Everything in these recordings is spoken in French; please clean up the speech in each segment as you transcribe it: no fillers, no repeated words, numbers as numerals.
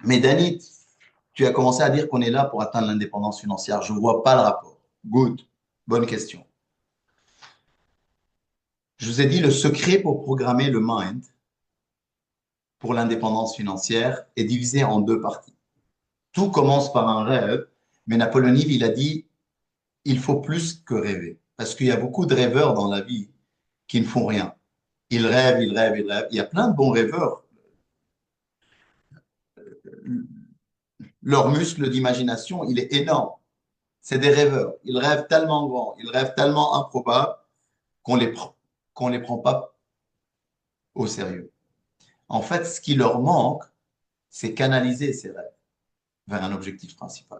Mais Danny, tu as commencé à dire qu'on est là pour atteindre l'indépendance financière. Je ne vois pas le rapport. Good. Bonne question. Je vous ai dit, le secret pour programmer le mind pour l'indépendance financière est divisé en deux parties. Tout commence par un rêve, mais Napoléon Hill, il a dit, il faut plus que rêver. Parce qu'il y a beaucoup de rêveurs dans la vie qui ne font rien. Ils rêvent, ils rêvent, ils rêvent. Il y a plein de bons rêveurs. Leur muscle d'imagination, il est énorme. C'est des rêveurs. Ils rêvent tellement grand, ils rêvent tellement improbable qu'on les, qu'on les prend pas au sérieux. En fait, ce qui leur manque, c'est canaliser ces rêves vers un objectif principal.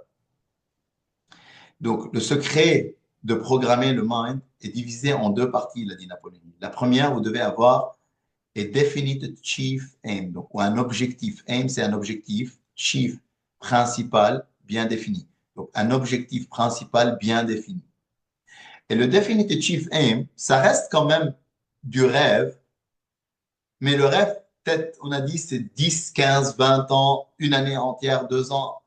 Donc, le secret de programmer le mind est divisé en deux parties, il a dit Napoléon. La première, vous devez avoir a definite chief aim, donc ou un objectif. Aim, c'est un objectif. Chief, principal, bien défini. Donc, un objectif principal bien défini. Et le definite chief aim, ça reste quand même du rêve, mais le rêve, peut-être, on a dit, c'est 10, 15, 20 ans, une année entière, 2 ans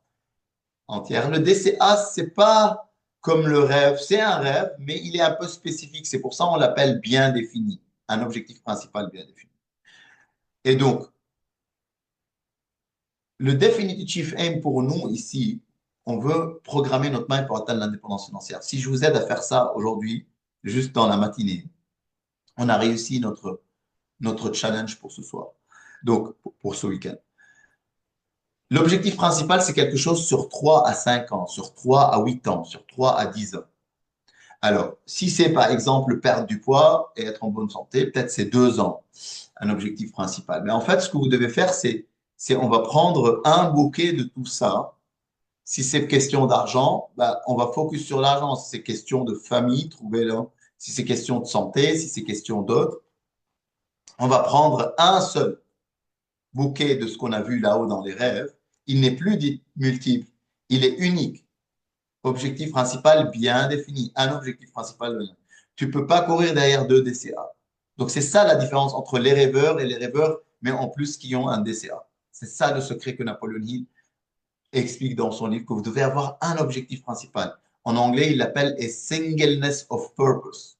entière. Le DCA, c'est pas comme le rêve, c'est un rêve, mais il est un peu spécifique. C'est pour ça qu'on l'appelle bien défini, un objectif principal bien défini. Et donc, le definitive aim pour nous ici, on veut programmer notre mind pour atteindre l'indépendance financière. Si je vous aide à faire ça aujourd'hui, juste dans la matinée, on a réussi notre challenge pour ce soir, donc pour ce week-end. L'objectif principal, c'est quelque chose sur 3 à 5 ans, sur 3 à 8 ans, sur 3 à 10 ans. Alors, si c'est par exemple perdre du poids et être en bonne santé, peut-être c'est 2 ans, un objectif principal. Mais en fait, ce que vous devez faire, c'est on va prendre un bouquet de tout ça. Si c'est question d'argent, bah, on va focus sur l'argent. Si c'est question de famille, trouvez-le. Si c'est question de santé, si c'est question d'autres, on va prendre un seul bouquet de ce qu'on a vu là-haut dans les rêves. Il n'est plus dit multiple, il est unique. Objectif principal bien défini, un objectif principal. Tu ne peux pas courir derrière deux DCA. Donc, c'est ça la différence entre les rêveurs et les rêveurs, mais en plus qui ont un DCA. C'est ça le secret que Napoléon Hill explique dans son livre, que vous devez avoir un objectif principal. En anglais, il l'appelle a singleness of purpose.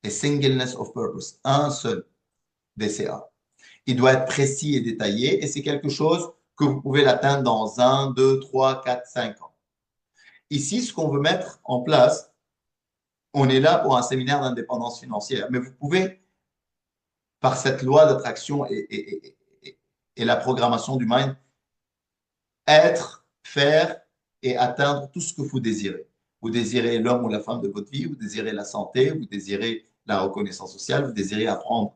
A singleness of purpose. Un seul DCA. Il doit être précis et détaillé et c'est quelque chose que vous pouvez l'atteindre dans 1, 2, 3, 4, 5 ans. Ici, ce qu'on veut mettre en place, on est là pour un séminaire d'indépendance financière, mais vous pouvez, par cette loi d'attraction et la programmation du mind, être, faire et atteindre tout ce que vous désirez. Vous désirez l'homme ou la femme de votre vie, vous désirez la santé, vous désirez la reconnaissance sociale, vous désirez apprendre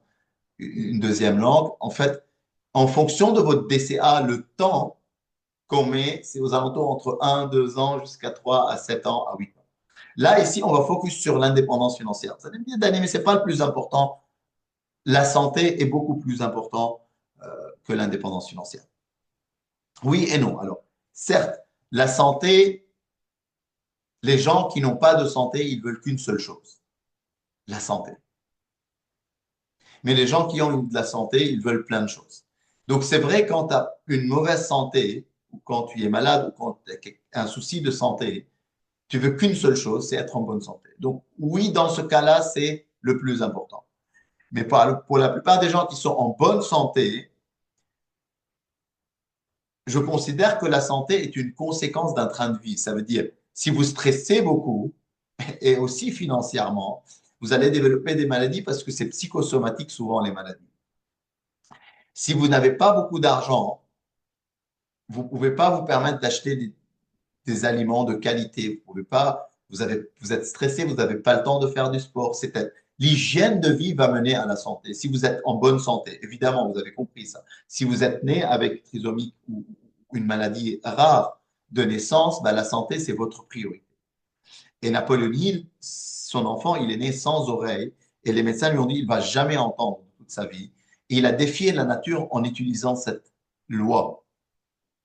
une deuxième langue. En fait, en fonction de votre DCA, le temps qu'on met, c'est aux alentours entre 1, 2 ans jusqu'à 3 à 7 ans à 8 ans. Là, ici, on va focus sur l'indépendance financière. Ça bien d'années, mais ce n'est pas le plus important. La santé est beaucoup plus important que l'indépendance financière. Oui et non. Alors, certes, la santé, les gens qui n'ont pas de santé, ils veulent qu'une seule chose, la santé. Mais les gens qui ont de la santé, ils veulent plein de choses. Donc, c'est vrai, quand tu as une mauvaise santé, ou quand tu es malade, ou quand tu as un souci de santé, tu veux qu'une seule chose, c'est être en bonne santé. Donc, oui, dans ce cas-là, c'est le plus important. Mais pour la plupart des gens qui sont en bonne santé, je considère que la santé est une conséquence d'un train de vie. Ça veut dire, si vous stressez beaucoup, et aussi financièrement, vous allez développer des maladies parce que c'est psychosomatique souvent les maladies. Si vous n'avez pas beaucoup d'argent, vous ne pouvez pas vous permettre d'acheter des aliments de qualité. Vous pouvez pas, vous êtes stressé, vous n'avez pas le temps de faire du sport. L'hygiène de vie va mener à la santé. Si vous êtes en bonne santé, évidemment, vous avez compris ça. Si vous êtes né avec trisomie ou une maladie rare de naissance, ben la santé, c'est votre priorité. Et Napoléon Hill, son enfant, il est né sans oreille. Et les médecins lui ont dit, il ne va jamais entendre toute sa vie. Et il a défié la nature en utilisant cette loi,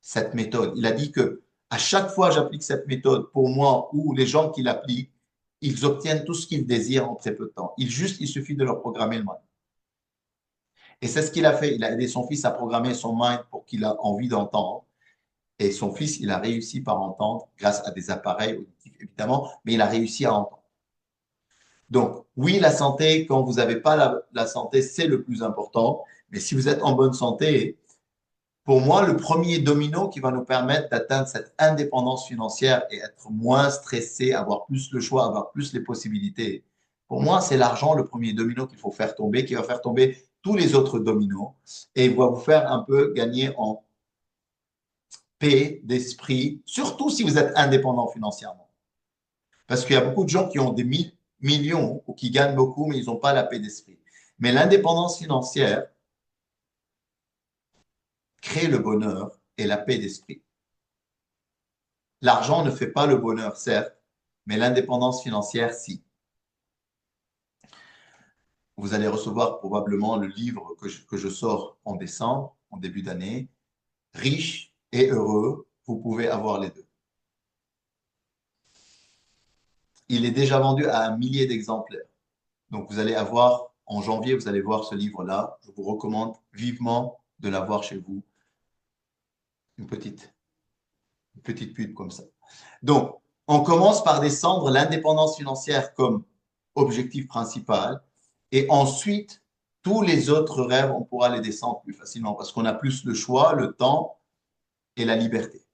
cette méthode. Il a dit que à chaque fois que j'applique cette méthode, pour moi ou les gens qui l'appliquent, ils obtiennent tout ce qu'ils désirent en très peu de temps. Il suffit de leur programmer le mind. Et c'est ce qu'il a fait. Il a aidé son fils à programmer son mind pour qu'il ait envie d'entendre. Et son fils, il a réussi par entendre, grâce à des appareils auditifs évidemment, mais il a réussi à entendre. Donc, oui, la santé, quand vous n'avez pas la santé, c'est le plus important. Mais si vous êtes en bonne santé, pour moi, le premier domino qui va nous permettre d'atteindre cette indépendance financière et être moins stressé, avoir plus le choix, avoir plus les possibilités, pour moi, c'est l'argent, le premier domino qu'il faut faire tomber, qui va faire tomber tous les autres dominos et va vous faire un peu gagner en paix d'esprit, surtout si vous êtes indépendant financièrement. Parce qu'il y a beaucoup de gens qui ont des millions ou qui gagnent beaucoup, mais ils n'ont pas la paix d'esprit. Mais l'indépendance financière crée le bonheur et la paix d'esprit. L'argent ne fait pas le bonheur, certes, mais l'indépendance financière, si. Vous allez recevoir probablement le livre que je sors en décembre, en début d'année. Riche et heureux, vous pouvez avoir les deux. Il est déjà vendu à 1 millier d'exemplaires. Donc, vous allez avoir, en janvier, vous allez voir ce livre-là. Je vous recommande vivement de l'avoir chez vous. Une petite pub comme ça. Donc, on commence par descendre l'indépendance financière comme objectif principal et ensuite, tous les autres rêves, on pourra les descendre plus facilement parce qu'on a plus le choix, le temps et la liberté.